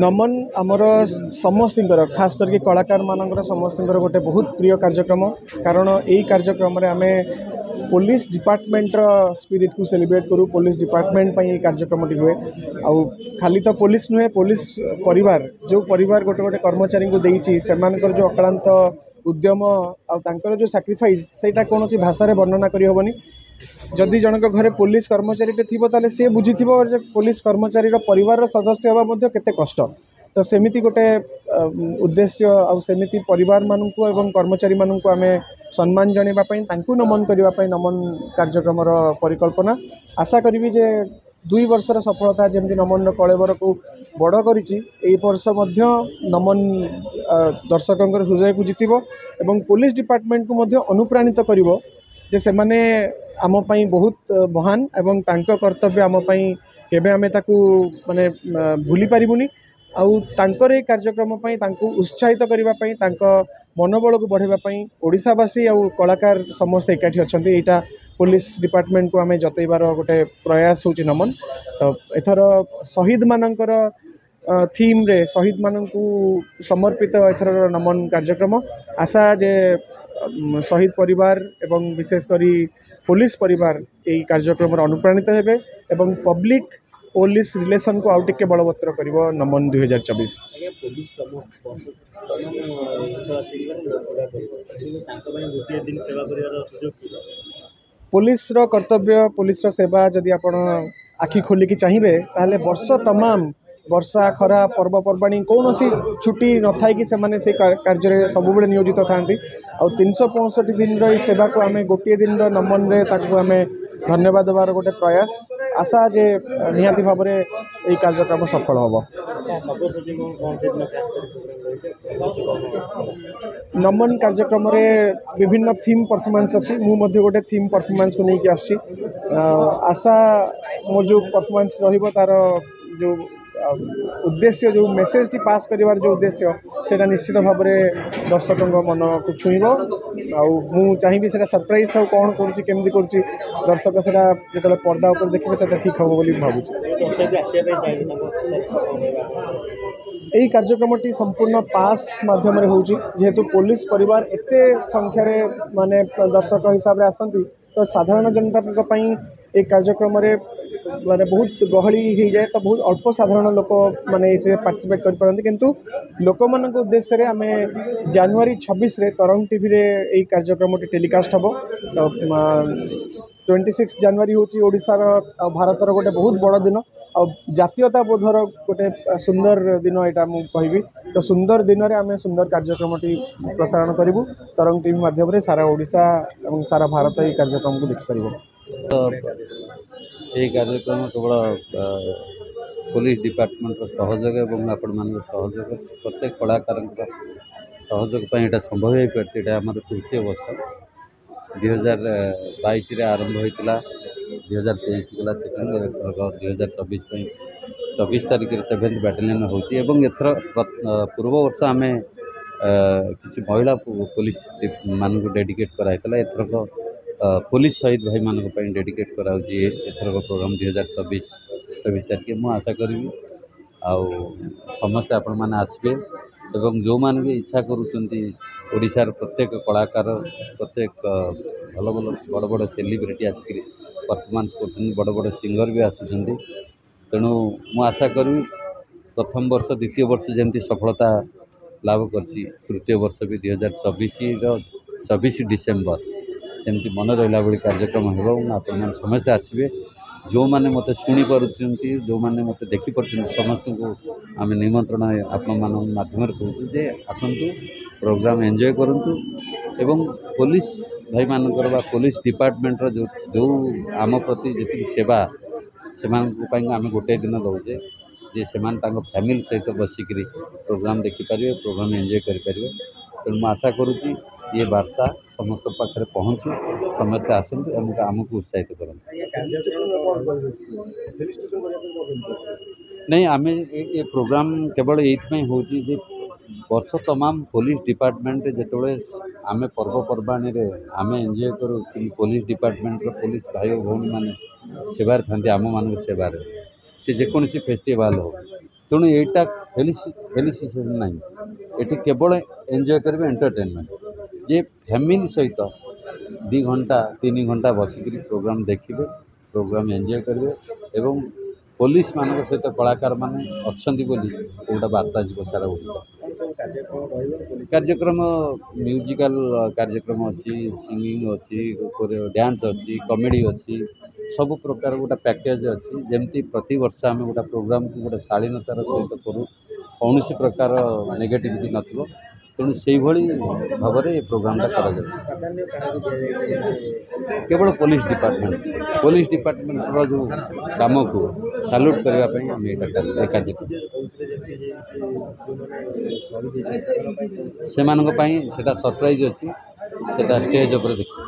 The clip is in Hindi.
नमन आमर समस्त खास करके कलाकार मानकर समस्त गोटे बहुत प्रिय कार्यक्रम कारण यही कार्यक्रम आम पुलिस डिपार्टमेंट स्पिरिट को सेलिब्रेट करूँ पुलिस डिपार्टमेंट पर कार्यक्रम हुए आउ खाली तो पुलिस नुहे पुलिस परिवार जो परिवार गोटे गोटे कर्मचारी को देती से जो अक्लांत उद्यम आर जो सैक्रिफाइस से कौन भाषा वर्णना करहबनी जदि जनक घरे पुलिस कर्मचारी थी ताले सी बुझी पुलिस कर्मचारी परिवार सदस्य हवा केते कष्ट तो सेमिति गोटे उद्देश्य आमिति परिवार मानू एवं कर्मचारी मानू आम सम्मान जनवाई नमन करने नमन कार्यक्रम परिकल्पना आशा करी जे 2 वर्षर सफलता जमी नमन कलेवर को बड़ करी वर्ष नमन दर्शकों हृदय को जितब एवं पुलिस डिपार्टमेंट को अनुप्राणित कर जे से माने आम पई बहुत महान एवं तांको कर्तव्य आम पई केबे आमे ताकू माने भूली पारिबुनी आउ तांकर ए कार्यक्रम पई तांको उत्साहित करिबा पई तांको मनोबल को बढ़ाइबा पई ओडिसावासी आउ कलाकार समस्त एकाठी अछंती एटा पुलिस डिपार्टमेंट को आमे जतैबार गोटे प्रयास होची नमन तो एथर शहीद मानकर थीम रे शहीद मानकू समर्पित एथर नमन कार्यक्रम आशा जे शहीद परिवार एवं विशेषकर पुलिस परिवार यही कार्यक्रम अनुप्राणित हेबे एवं पब्लिक पुलिस रिलेशन को आउ टिके बलवत्तर करिवो नमन 2024। पुलिस रो कर्तव्य पुलिस रो सेवा जदि आपण आखि खोलिकी चाहिए ताहले वर्ष तमाम वर्षा खरा पर्वपर्वाणी कौन सी छुट्टी न थाई कि से कार्य सब नियोजित था आ 365 दिन रही सेवा को आम गोटे दिन नमन रे ताकू आम धन्यवाद देवार गोटे प्रयास आशा जे निहाती भाव में यही कार्यक्रम सफल हम। नमन कार्यक्रम रे विभिन्न थीम परफॉर्मेंस अच्छी मुझे गोटे थीम परफॉर्मेंस को लेकिन आसी आशा मोर जो परफॉर्मेंस रहिबो तार जो उद्देश्य जो मेसेज टी पास करिवार जो उद्देश्य सेटा निश्चित भाव में दर्शकों मन को छुईब आउ चाहिए सेटा सरप्राइज था कौन करुँची केमती करुँची दर्शक सेटा जो पर्दा उपर देखिए सेटा ठीक हम बोली भावुँ। यही कार्यक्रमटी संपूर्ण पास माध्यम जेहेतु पुलिस परिवार एते संख्यार माने दर्शक हिसाब से आसती तो साधारण जनता एक कार्यक्रम माने बहुत गहली हो जाए तो बहुत अल्प साधारण लोक माने पार्टिसिपेट कर पारती किंतु लोक मान उद्देश्य रे आमे जनवरी 26 रे तरंग टीवी रे यही कार्यक्रम टेलीकास्ट हम तो 26 जनवरी हूँ ओडिशार भारतर गोटे बहुत बड़ दिन आ जातीयता बोधर गोटे सुंदर दिन यहाँ मुझे कहबी तो सुंदर दिन में आम सुंदर कार्यक्रम प्रसारण करूँ तरंग टीवी माध्यम सारा ओडिशा और सारा भारत ये कार्यक्रम को देखिपर। यही कार्यक्रम केवल पुलिस डिपार्टमेंट सहयोग एवं आपण मान सहयोग प्रत्येक कलाकार सहयोग यहाँ संभव हो पार्टी आम तृतीय वर्ष 2022 आरंभ होता 2023 गला सेकेंड 2024 24 तारीख 7th बैटालियन होथर पूर्व वर्ष आम किसी महिला पुलिस मान डेडिकेट कराइला एथरक पुलिस शहीद भाई मान डेडिकेट कराऊँगी एथरक प्रोग्राम 2024 तारीख मुझे आशा करी समस्ते आपण मैंने आसबे एवं जो मैंने भी इच्छा करुँचार प्रत्येक कलाकार प्रत्येक भल भल बड़ बड़ सेलिब्रिटी आसिक परफॉर्मेंस कर बड़ बड़ सिंगर भी आसुँच तेणु मु आशा करी प्रथम वर्ष द्वितीय वर्ष जमी सफलता लाभ कर तृतीय वर्ष भी 2024 डिसेम्बर सेमती मन रहा भाई कार्यक्रम हो समस्ते आसबे जो मैंने मत शुणी पार्टी जो मैंने मत देखिपार समस्त को आम निमंत्रण आपण मान मध्यम कहूँ जे आसतु प्रोग्राम एंजॉय करूँ एवं पुलिस भाई मानकर पुलिस डिपार्टमेंटर जो जो आम प्रति जी सेवा से आम गोटे दिन दौचे जे से फैमिली सहित बसिक प्रोग्राम देखिपारे प्रोग्राम एंजॉय करें तेणु मैं आशा करुँची ये वार्ता समस्त पाखे पहुँचू समस्ते आसतु आमको उत्साहित करें। नहीं आम ये प्रोग्राम केवल ये हूँ वर्ष तमाम पुलिस डिपार्टमेंट जिते आम पर्वपर्वाणी आम एंजॉय करूँ पुलिस डिपार्टमेंट पुलिस भाई भौणी मैंने सेवार था आम मान सेवार से जेकोसी फेस्टिवल हो तेणु यहाँ फेलिसिटेसन ना ये केवल एंजॉय करेंगे एंटरटेनमेंट जे फैमिली सहित 2 घंटा 3 घंटा बसिक प्रोग्राम देखिए प्रोग्राम एंजॉय करेंगे एवं पुलिस मान सहित कलाकार मैंने अच्छा गोटे बार्ता जीव सारा ओडिशा कार्यक्रम म्यूजिकल कार्यक्रम अच्छी सिंगिंग अच्छी डांस अच्छी कॉमेडी अच्छी सब प्रकार गोटे पैकेज अच्छी जमती प्रति वर्ष आम गोटे प्रोग्राम को गोटे शालीनतार सहित करूँ कौन प्रकार नेगेटिविटी नथिबो तेणु से भाव में प्रोग्रामटा केवल पुलिस डिपार्टमेंट जो काम को साल्यूट करने आम ये कार्यक्रम से सरप्राइज अच्छी स्टेज उपर देखिए।